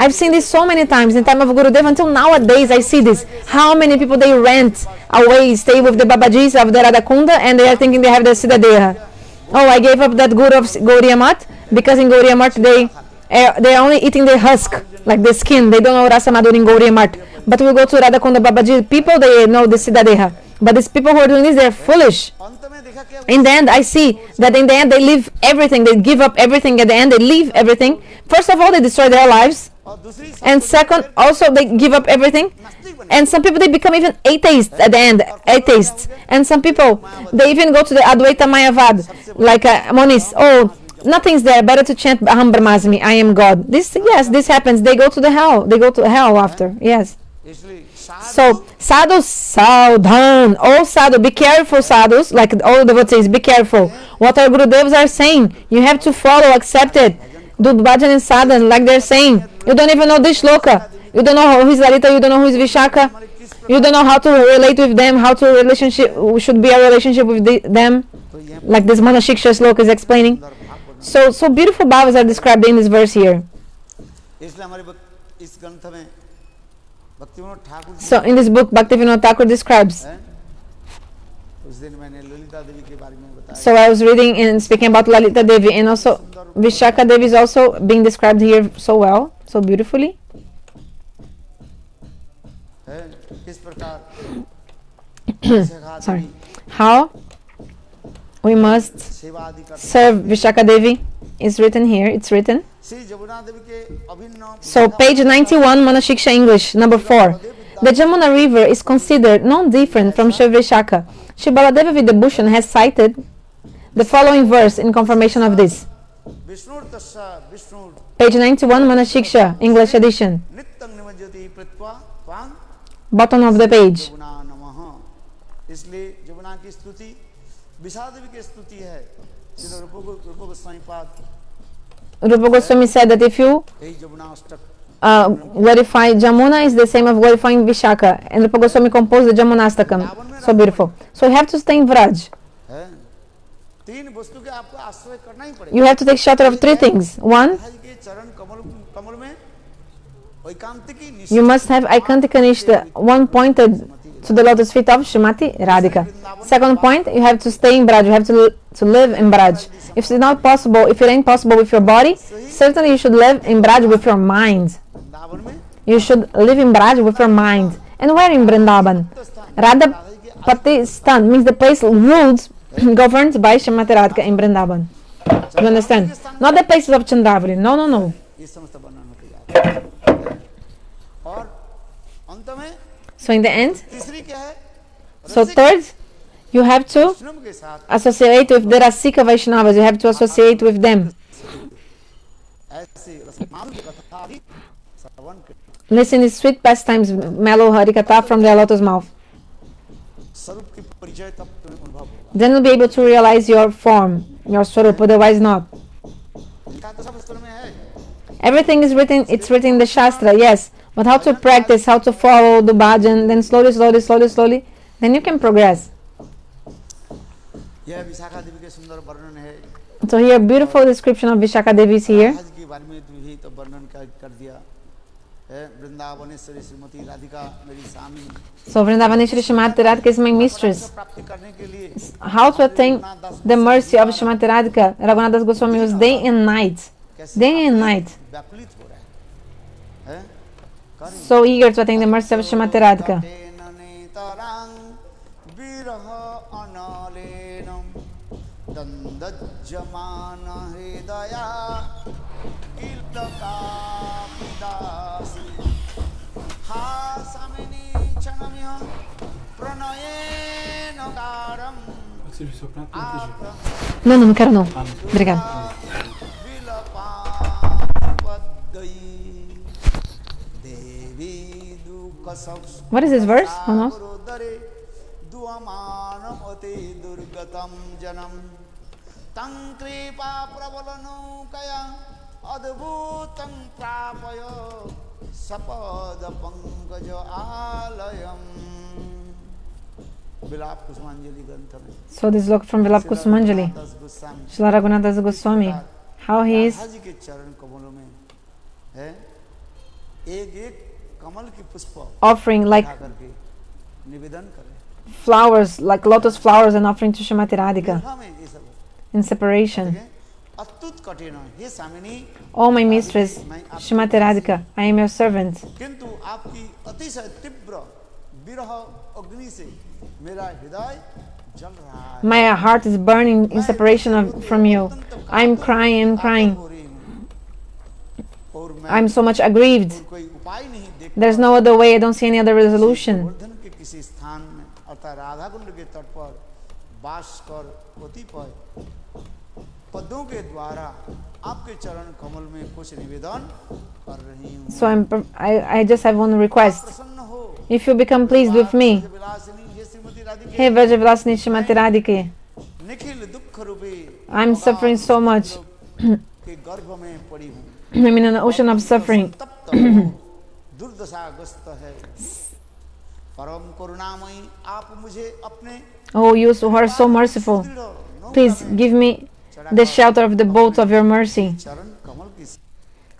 I've seen this so many times in time of Gurudev. Until nowadays I see this. How many people they rent away, stay with the Babajis of the Radhakunda, and they are thinking they have the Siddha Deha. Oh, I gave up that Guru of Gauriya Math because in Gauriya Math they are only eating the husk, like the skin. They don't know Rasa Madhurya in Gauriya Math. But we go to Radhakunda Babaji, people they know the Siddha Deha. But these people who are doing this, they are foolish. In the end, I see that in the end they leave everything. They give up everything. At the end, they leave everything. First of all, they destroy their lives. And second, also they give up everything. And some people, they become even atheists at the end. Atheists. And some people, they even go to the Advaita Mayavad, like Monis. Oh, nothing's there. Better to chant Aham Brahmasmi, I am God. This happens. They go to the hell. They go to hell after. Yes. So, sadhus, saudhan, all sadhus, be careful sadhus, like all devotees, be careful. What our Gurudevas are saying, you have to follow, accept it. Do bhajan and sadhan, like they're saying. You don't even know this sloka. You don't know who is Lalitha, you don't know who is Visakha. You don't know how to relate with them, how to should be a relationship with them. Like this Manah-shiksha sloka is explaining. So beautiful bhavas are described in this verse here. So in this book, Bhaktivinoda Thakur describes. So I was reading and speaking about Lalita Devi, and also Visakha Devi is also being described here so well, so beautifully. Sorry. How we must serve Visakha Devi is written here. It's written. So page 91, Manah-shiksha English, number 4. The Jamuna river is considered non-different from Shri Visakha. Shri Baladeva Vidyabhushan has cited the following verse in confirmation of this. Page 91, Manah-shiksha, English edition. Bottom of the page. Rupa Goswami said that if you glorify Jamuna, is the same as glorifying Visakha. And Rupa Goswami composed the Jamunastakam. So beautiful. So you have to stay in Vraj. है तीन वस्तु के आपको आश्रय करना ही पड़ेगा You have to take shelter of three things. One, Radha ji के चरण कमल में you must have Aikantika Nishta, one pointed to the lotus feet of Srimati Radhika. Second point, you have to stay in Braj, you have to live in Braj. If it's not possible, if it ain't possible with your body, certainly you should live in Braj with your mind. You should live in Braj with your mind. And where in Vrindavan? Radha Patistan means the place ruled, governed by Srimati Radhika in Vrindavan. You understand? Not the places of Chandravali. No, no, no. So in the end, so third, you have to associate with the Rasika Vaishnavas, you have to associate with them. Listen to sweet pastimes, mellow harikatha from their lotus mouth. Then you'll be able to realize your form, your swarup, otherwise not. Everything is written, it's written in the Shastra, yes. But how to practice, how to follow the bhajan, then slowly, then you can progress. So here, beautiful description of Visakha Devi is here. So Vrindavaneshwari Srimati Radhika is my mistress. How to attain the mercy of Srimati Radhika? Raghunatha Goswami was day and night. So eager to attain the mercy of Srimati Radhika. No, não quero não. Obrigada. What is this verse? Who knows? So this look from Lila of Madhumangala, Srila Raghunatha Goswami, how he is offering like flowers, like lotus flowers, and offering to Srimati Radhika in separation. Oh my mistress, Srimati Radhika, I am your servant. My heart is burning in separation from you. I'm crying. I'm so much aggrieved. There's no other way. I don't see any other resolution. So I just have one request. If you become pleased with me, hey Vraja Vilasini Srimati Radhika, I'm suffering so much. I'm in an ocean of suffering. Oh, you who are so merciful, please give me the shelter of the boat of your mercy,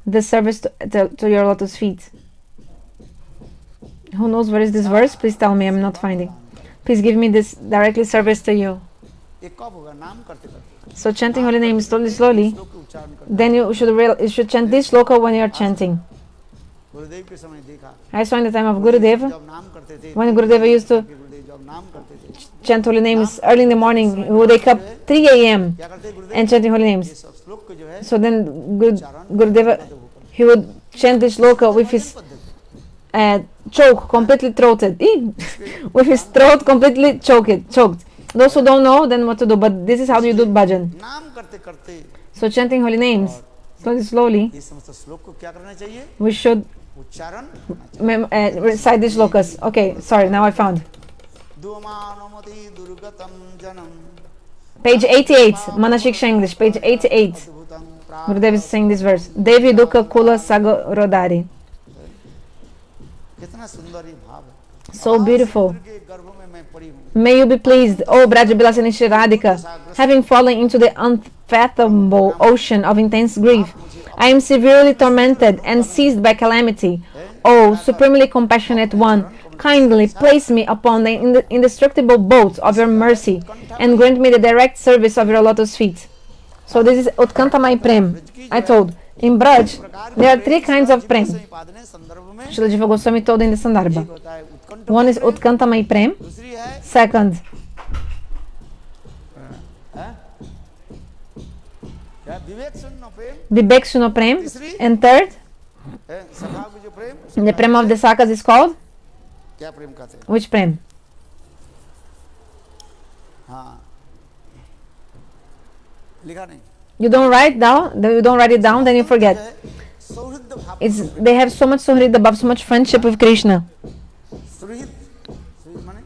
the service to your lotus feet. Who knows where is this verse? Please tell me, I'm not finding. Please give me this directly service to you. So chanting holy name slowly, then you should chant this sloka when you are chanting. I saw in the time of Gurudeva, when Gurudeva used to chant holy names early in the morning, he would wake up 3 a.m. and chanting holy names. So then Gurudeva, he would chant this sloka with his choke completely throated, with his throat completely choked. Those who don't know then what to do, but this is how you do bhajan. So chanting holy names slowly, we should recite these slokas. Okay, sorry, now I found. Page 88, Manah-shiksha English, page 88. Gurudev is saying this verse. Devi Dukha Kula Sagorodari. So beautiful. समुद्र के गर्भ में मैं पड़ी हूँ May you be pleased, O Brajabilasini Shri Radhika, having fallen into the unfathomable ocean of intense grief. I am severely tormented and seized by calamity. O supremely compassionate one, kindly place me upon the indestructible boat of your mercy and grant me the direct service of your lotus feet. So this is Utkantamai Prem. I told, in Braj, there are three kinds of Prem. पाद ने संदर्भ में Srila Jiva Goswami told in the Sandarbha. होता है उत्कंठ One is Utkantamai Prem. दूसरी है Second, क्या विवेक शून्य प्रेम Vivekshuna Prem. And third, है सखा की जो प्रेम the Prem of the Sakhas is called? क्या प्रेम कहते हैं Which Prem? हाँ लिखा नहीं You don't write down, you don't write it down, then you forget. सौहृद भाव It's they have so much Suhrida Bhav, so much friendship with Krishna. सुहृद सुहृद माने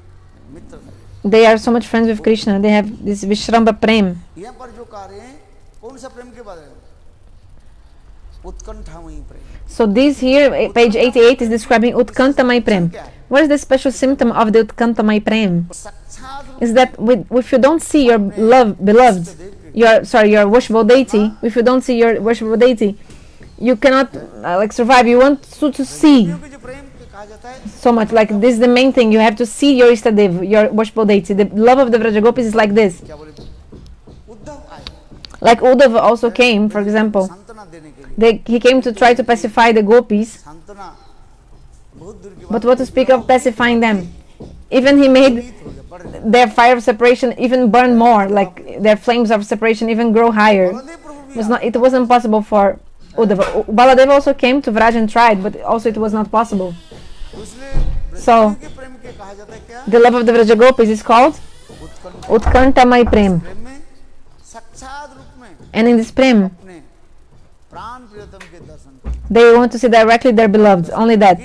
मित्र They are so much friends with Krishna. They have this Vishramba Prem. यहाँ पर जो कह रहे हैं कौन सा प्रेम के बारे में उत्कंठामयी प्रेम So this here, page 88, is describing Utkantamai Prem. What is the special symptom of the Utkantamai Prem? साक्षात Is that if you don't see your beloved, your worshipful deity, if you don't see your worshipful deity, you cannot survive. You want to see रूप जो प्रेम कहा जाता है so much. Like this is the main thing. You have to see your Istadev, your worshipful deity. The love of the Vrajagopis is like this. क्या बोले उद्धव आए Like Uddhava also came, for example. सांत्वना देने के लिए He came to try to pacify the gopis. सांत्वना बहुत दूर की But what to speak of pacifying them? Even he made बात बढ़ their fire of separation even burn more, like their flames of separation even grow higher. Baldev प्रभु भी It wasn't possible for Uddhava. Baladeva also came to Vraj and tried, but also it was not possible. दूसरे So, के प्रेम के कहा जाता है क्या the love of the Vrajagopis is called उत्कंठ Utkantamai Prem. प्रेम में साक्षात रूप में And in this Prem, अपने प्राण प्रियतम के दर्शन करें they want to see directly their beloved, only that.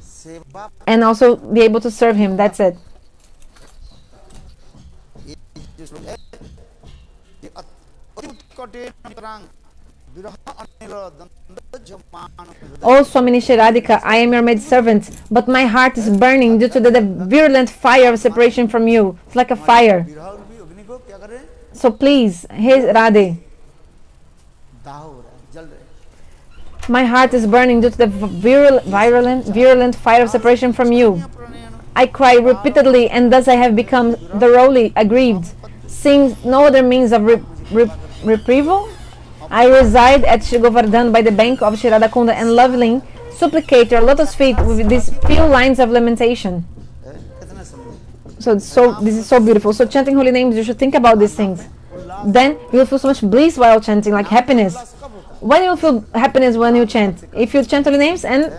सेवा And also be able to serve him, that's it. ये जो श्लोक है ये अति उत्कटे अंतरांग विरह अनिल दंड Zaman O Swamini Shri Radhika, I am your maidservant, but my heart is burning due to the virulent fire of separation from you. It's like a fire. विरह रूपी अग्नि को क्या करें So please, hey Radhe, दाह हो रहा है जल रहे हैं my heart is burning due to the virulent fire of separation from you. प्रणयन I cry repeatedly, and thus I have become thoroughly aggrieved. Seeing no other means of reprieval, I reside at Sri Govardhan by the bank of Shri Radhakunda and lovingly supplicate your lotus feet with these few lines of lamentation. कितना सुंदर So this is so beautiful. So chanting holy names, you should think about these things. Then you will feel so much bliss while chanting, like happiness. कब होता है When you will feel happiness when you chant? If you chant holy names and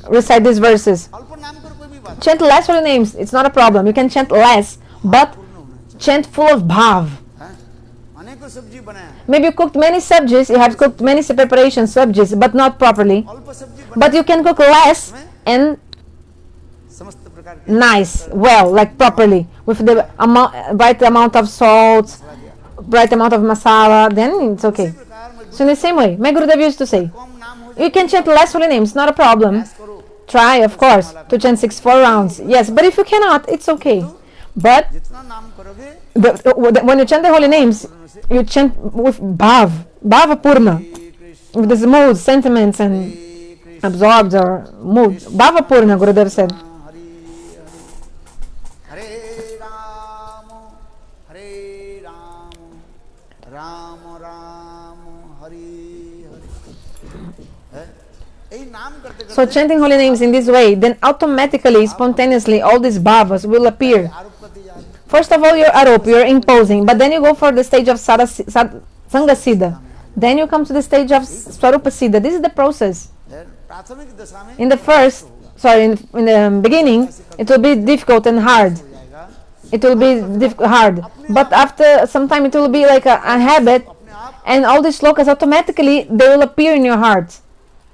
recite these verses. अल्प नाम कर कोई भी बात Chant less holy names, it's not a problem. You can chant less, but पूर्ण होना चाहिए chant full of bhav. हैं अनेकों सब्जी बनाया Maybe you cooked many sabjis, you have cooked many preparations, sabjis, but not properly. अल्प सब्जी But you can cook less and समस्त प्रकार के nice, well, like properly, with the right amount of salt, right amount of masala, then it's okay. प्रकार में So in the same way, my Gurudev used to say, कम नाम हो you can chant less holy names, not a problem. जाए करो Try, of course, to chant 6-4 rounds. Yes, but if you cannot, it's okay. But जितना नाम करोगे when you chant the holy names, you chant with bhava purna, with this mood, sentiments, and absorbed or mood. Bhava purna, Gurudev said. Hari Hare Hare Ram Ram Ram Hari Hari यही नाम करते So करते chanting holy names in this way, then automatically, spontaneously, all these bhavas will appear. आरोप करते जा रहे हैं First of all, you're arup, you're imposing, but then you go for the stage of Sangha Siddha. Then you come to the stage of Swarupa Siddha. This is the process. प्राथमिक दशा में In the first, in the beginning, it will be difficult and hard. हो जाएगा It will be hard. But after some time, it will be like a habit, अपने आप and all these slokas automatically, they will appear in your heart.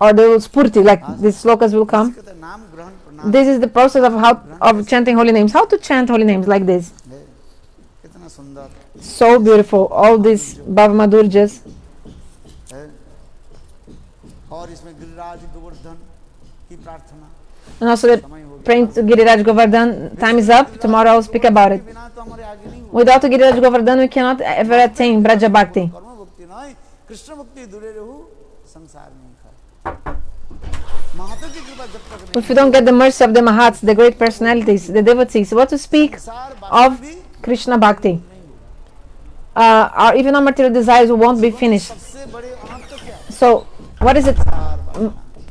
Or they will spurti, like these slokas will come. कहते हैं, नाम ग्रहण प्रणाम This is the process of chanting holy names. How to chant holy names like this. है कितना सुंदर So beautiful. All these Bhava Madhurjas. है और इसमें गिरिराज गोवर्धन की प्रार्थना And also the praying to Giriraj Govardhan. Time is up. Tomorrow I'll speak about it. बिना तो हमारे आगे नहीं होगा। Without Giriraj Govardhan, we cannot ever attain Vraja Bhakti. कर्म भक्ति नहीं, कृष्ण भक्ति दूरे रहू, संसार नहीं खाए। महातो की कृपा जब तक नहीं, If you don't get the mercy of the Mahats, the great personalities, the devotees, what to speak of Krishna Bhakti? Our even our material desires won't be finished. सबसे बड़े अनर्थ क्या है? So, what is it?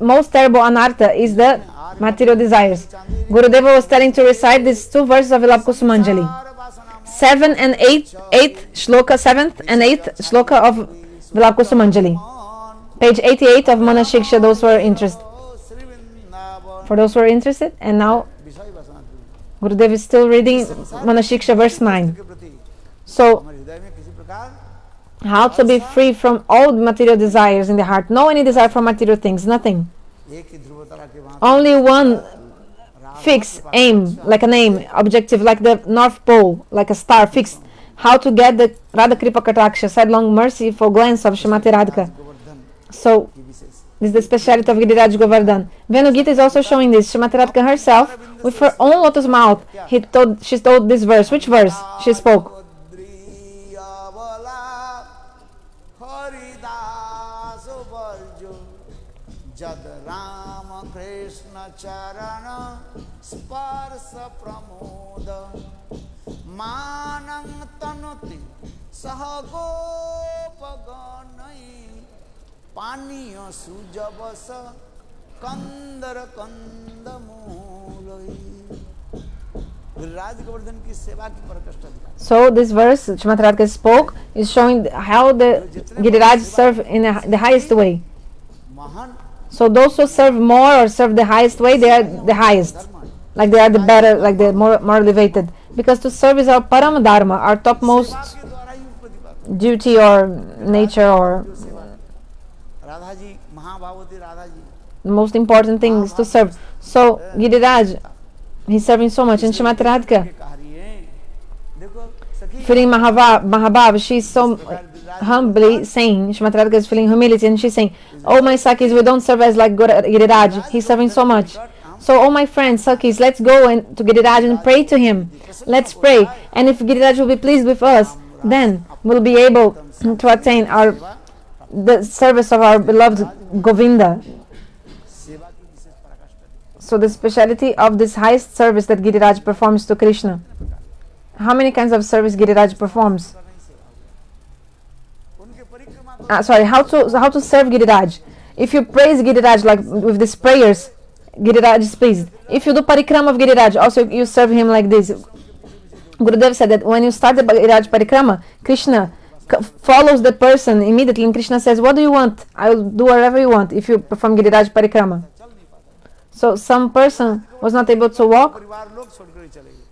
Most terrible anartha is the material desires. Gurudeva was telling to recite these two verses of Lila of Madhumangala. 7 and 8, 8th shloka, 7th and 8th shloka of Lila of Madhumangala. Page 88 of Manah-shiksha, those who are interested. For those who are interested, and now Gurudev is still reading Manah-shiksha verse 9. So, हमारे हृदय में किसी प्रकार how to be free from all material desires in the heart? No any desire for material things, nothing. एक ही ध्रुव तारा के वहां Only one fixed aim, like an aim, objective, like the North Pole, like a star fixed. How to get the Radha Kripa Kataksha, sidelong merciful glance of Srimati Radhika. Govardhan So, की विशेष this is the speciality of Giriraj Govardhan. Venu Gita is also showing this. Srimati Radhika herself, with her own lotus mouth, she told this verse. Which verse she spoke? Haridas वर्जो जद राम कृष्ण चरण स्पर्श प्रमोद मानं तनुति सह गोपगणै पानीय सुजबस कंदर कंदमूलै। गिरिराज गोवर्धन की सेवा की प्रकृष्ट दिखा। So this verse Srimati Radhika spoke is showing how the Giriraj serve in the highest way. महान So those who serve more or serve the highest way, they are the highest. Like they are the better, like the more elevated. Because to serve is our Param Dharma, our topmost सेवा के द्वारा ही प्रतिपा। duty or nature or Radha ji महाभावती Radha ji the most important thing is to serve. So Giriraj, he's serving so much. And Srimati Radhika, देखो सखी feeling Mahabhav, she's so humbly saying, Srimati Radhika is feeling humility and she's saying, oh my Sakhis, we don't serve as like Giriraj, he's serving so much. So all my friends, Sakhis, let's go and to Giriraj and pray to him. Let's pray. And if Giriraj will be pleased with us, then we'll be able to attain the service of our beloved Govinda. सेवा की विशेष प्रकृष्ट दिखा। So the speciality of this highest service that Giriraj performs to Krishna. How many kinds of service Giriraj performs? उनके परिक्रमा को How to serve Giriraj. If you praise Giriraj like with these prayers, Giriraj is pleased. If you do parikrama of Giriraj, also you serve him like this. Gurudev said that when you start the Giriraj parikrama, Krishna follows the person immediately, and Krishna says, what do you want? I will do whatever you want if you perform Giriraj parikrama. चल नहीं पाता। So some person was not able to walk, परिवार लोग छोड़कर ही चले गए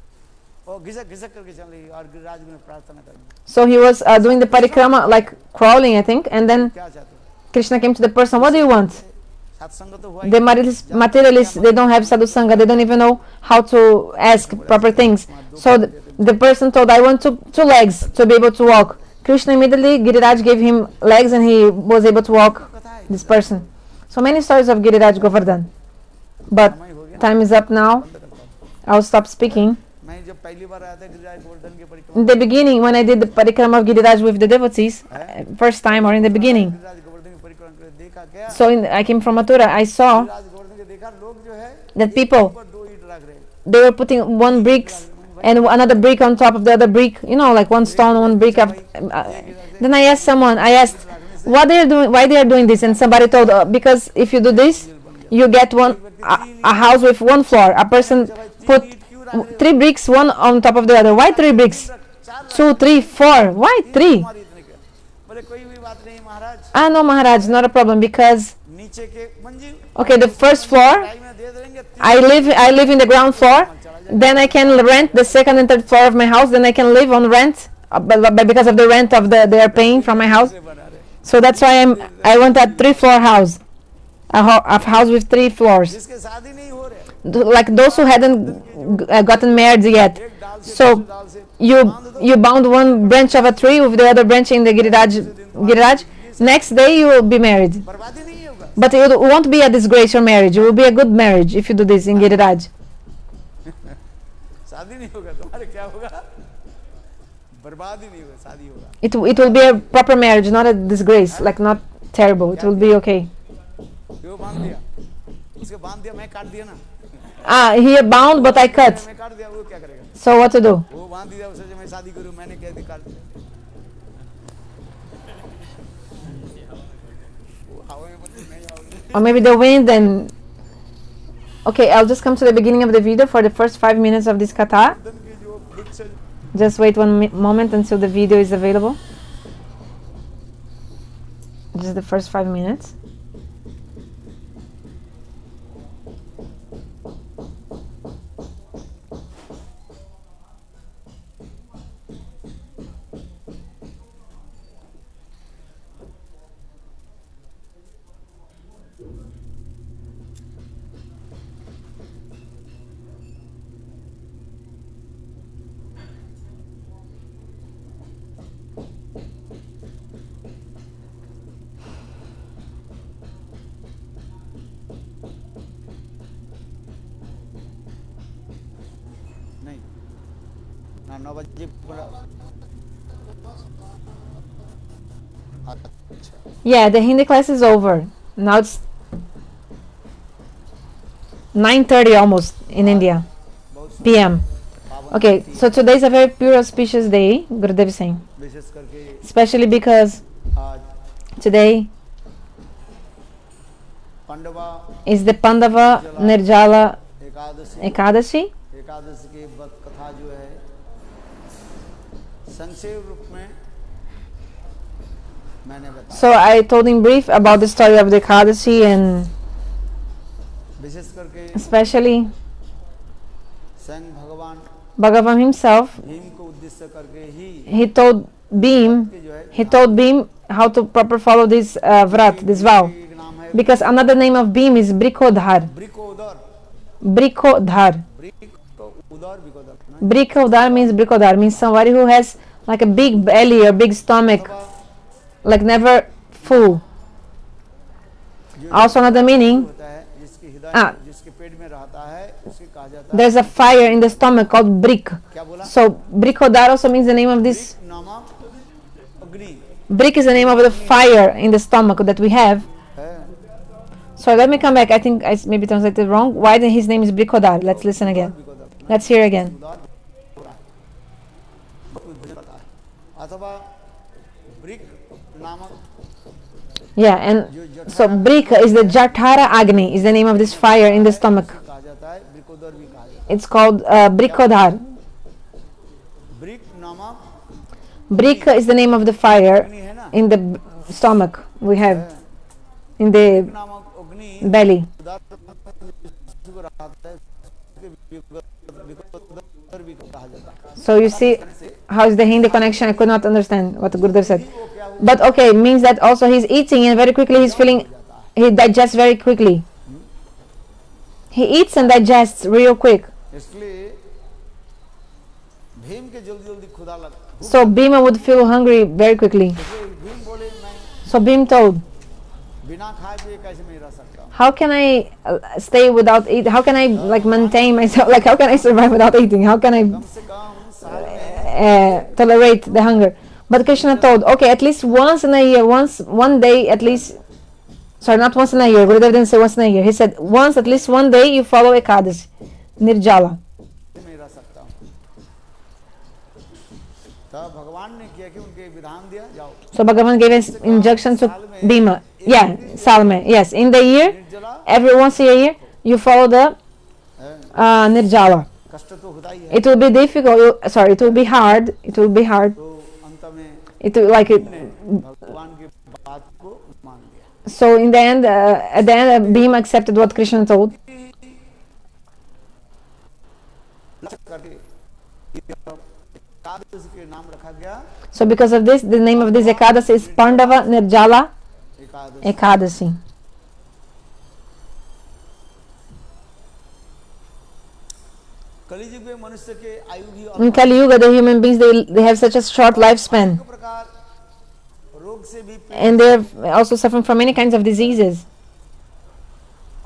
और घिसक घिसक करके चले गए और गिरिराज में प्रार्थना करनी। so he was doing the parikrama like crawling, I think, and then क्या चाहते हो? Krishna came to the person, what do you want? सत्संग तो हुआ ही The materialists, they don't have sadhu sangha, they don't even know how to ask proper things. So the person told, I want two legs to be able to walk. Krishna immediately, Giriraj gave him legs and he was able to walk, this person. So many stories of Giriraj Govardhan. But time is up now. I'll stop speaking. मैं जब पहली बार आया था गिरिराज गोवर्धन के परिक्रमा In the beginning, when I did the parikrama of Giriraj with the devotees, first time or in the beginning, Giriraj Govardhan के परिक्रमा करके देखा क्या so I came from Mathura, I saw Giriraj Govardhan के देखा लोग जो है that people, ऊपर दो ईंट रख रहे हैं they were putting one bricks and another brick on top of the other brick, like one stone, one brick up. Then I asked what they are doing, why they are doing this, and somebody told, because if you do this, you get a house with one floor. A person put 3 bricks, one on top of the other. Why 3 bricks? 2, 3, 4. Why 3? हमारे इतने के बोले कोई भी बात नहीं महाराज No Maharaj, not a problem, because नीचे के मंजिल okay, the first floor, में दे देंगे I live in the ground floor. Then I can rent the second and third floor of my house. Then I can live on rent, because of the rent of they are paying from my house. So that's why I want a 3-floor house, a house with 3 floors, जिसके शादी नहीं हो रहे like those who hadn't gotten married yet. So you bound one branch of a tree with the other branch in the Giriraj, next day you will be married. बर्बादी नहीं होगा, But it won't be a disgrace your marriage. It will be a good marriage if you do this in Giriraj. शादी नहीं होगा, तुम्हारे क्या होगा, बर्बादी नहीं होगा, शादी होगा. It will be a proper marriage, not a disgrace, like not terrible. It will be okay. क्यों बांध दिया, उसके बांध दिया, मैं काट दिया ना, Ah, he bound, but I cut. मैं काट दिया, वो क्या करेगा, So what to do? वो बांध दिया, उसे जो मैं शादी करूं, मैंने कह दिया काट दिया, वो हवा में मतलब नहीं आओगे. Or maybe the wind and... Okay, I'll just come to the beginning of the video for the first 5 minutes of this katha. धन के जो वृक्ष, Just wait one moment until the video is available. Just the first 5 minutes. नहीं ना 9 बजे पूरा. अच्छा, Yeah, the Hindi class is over. Now it's 9:30 almost in India, बहुत PM. पावन Okay, तिथि so today is a very pure auspicious day, Gurudev is saying. है, विशेष करके Especially because आज today Pandava is the Pandava Nirjala Ekadashi, Ekadashi. Ekadashi की व्रत कथा जो है संक्षेप रूप में मैंने बताया. So I told in brief about the story of the Ekadashi, and विशेष करके especially स्वयं भगवान Bhagavan himself, भीम को उद्देश्य करके ही he told Bhim, कि जो है he told Bhim how to proper follow this vrat, this vow. एक नाम है Because another name of Bhim is Brikodhar. ब्रिकोदर, Brikodhar. ब्रिकोदर, ब्रिकोदर Brikodhar means Brikodhar means somebody who has like a big belly or big stomach, like never full. Also another meaning, होता है जिसके हृदय Ah. जिसके पेट में रहता है उसे कहा जाता है. there's a fire in the stomach called Brik. क्या बोला, So Brikodhar also means the name of this. नामक अग्नि Brik is the name of the fire in the stomach that we have. है. So let me come back. I think I maybe translated wrong. Why then his name is Brikodhar? Let's listen again. ब्रिकोदर Let's hear again. अथवा brick नामक Yeah, and so Brik is the Jatara Agni, is the name of this fire in the stomach. कहा जाता है, ब्रिकोदर भी कहा जाता It's called Brikodhar. है. Brick नामक Brik is the name of the fire अग्नि है ना, in the stomach we have, in the नामक अग्नि belly. जिसको रहता है ब्रिकोदर भी कहा जाता है. So you see how is the Hindi connection? I could not understand what Gurudev said. But okay, means that also he's eating and very quickly he's feeling, he digests very quickly. He eats and digests real quick. इसलिए भीम के जल्दी जल्दी खुदा लग. So Bhima would feel hungry very quickly. Bhim बोले मैं So Bhim told, बिना खाए पिए कैसे नहीं रह सकता. how can I stay without eat? How can I like maintain myself? Like how can I survive without eating? How can I कम से कम साल में tolerate the hunger? But Krishna told, okay, at least once in a year, one day at least. Sorry, not once in a year. Gurudev didn't say once in a year. He said once, at least one day you follow Ekadashi, Nirjala. नहीं रह सकता हूँ. तब भगवान ने किया कि उनके विधान दिया, जाओ So Bhagavan gave us injunction to Bhima. Yeah, Salme. Yes, in the year, निर्जला every once a year, you follow the Nirjala. कष्ट तो होता ही है. It will be difficult. Sorry, it will be hard. It will be hard. तो अंत में It will like it. भगवान की बात को मान लिया. So in the end, at the end, Bhima accepted what Krishna told. करके एकादशी के नाम रखा गया. So because of this, the name of this Ekadashi is Pandava Nirjala Ekadashi Ekadashi. कलियुग में मनुष्य के आयु भी In Kali Yuga, the human beings they have such a short lifespan. प्रकार रोग रोग से भी and they're also suffering from many kinds of diseases.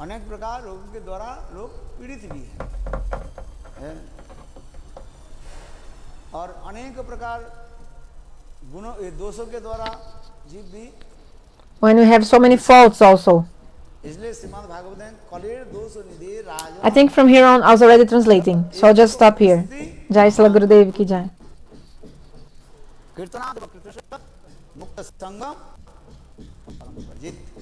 अनेक प्रकार रोग के द्वारा लोग पीड़ित भी हैं और अनेक प्रकार गुणों दोषों के द्वारा जीव भी When we have so many faults also. इसलिए श्रीमद् भागवत में कलेर दोष निधि राज I think from here on I was already translating, so I'll just stop here. Jai Srila Gurudev ki jai. कीर्तनाद मुक्त संगम परम जीत